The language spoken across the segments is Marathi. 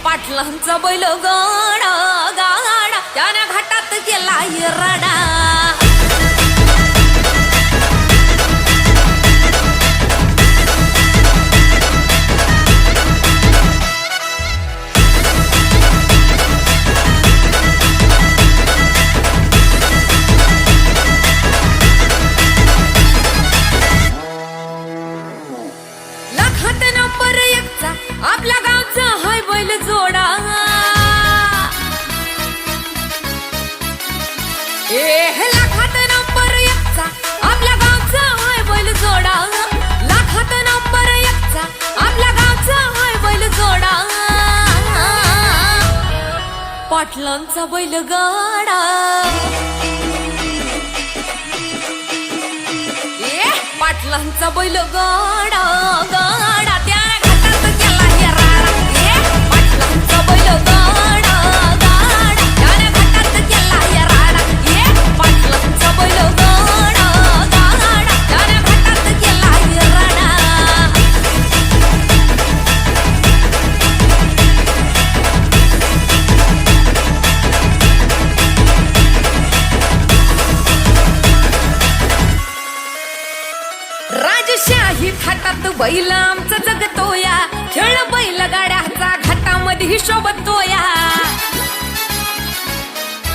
पाटलांचा बैल गाडा गाडा त्याने घाटात केला रडा लाखात नंबर एकचा आपल्या गावचा हाय बैल जोडा लाखात नंबर एकचा आपल्या गावचा हाय बैल जोडा लाखात नंबर एकचा आपल्या गावचा हाय बैल जोडा पाटलांचा बैल गाडा पाटलांचा बैल गाडा गाडा त्याने घाटात केला राडा पाटलांचा बैल गाडा गाडा त्याने घाटात केला राडा पाटलांचा बैल गाडा गाडा त्याने घाटात केला राडा राजशाही थाटात बैल आमचा जगतोया खेळ बैल गाड्याचा घाटामध्ये शोभतोया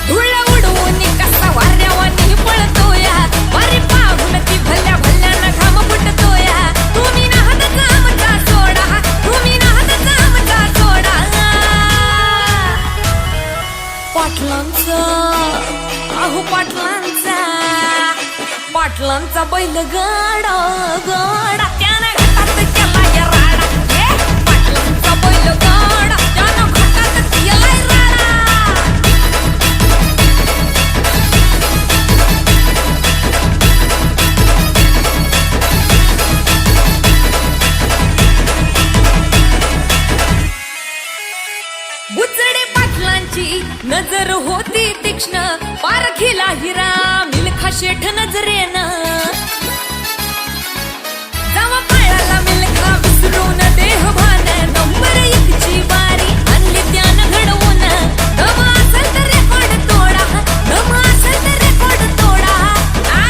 धुळ उडवून कसा वाऱ्यावानी पळतोया वारी पाहून ती भल्या भल्यानं घाम फुटतोया तुम्ही नाहदचा आमचा सोडा तुम्ही नाहदचा आमचा सोडा पाटलांचा अहो पाटलांचा पाटलांचा बैल गाडा गाडा त्याने घाटात केला राडा पाटलांचा बैल गाडा त्याने घाटात केला राडा बुचडे पाटलांची नजर होती तीक्ष्ण पारखीला हिरा मिल्खा शेठ नजरेनं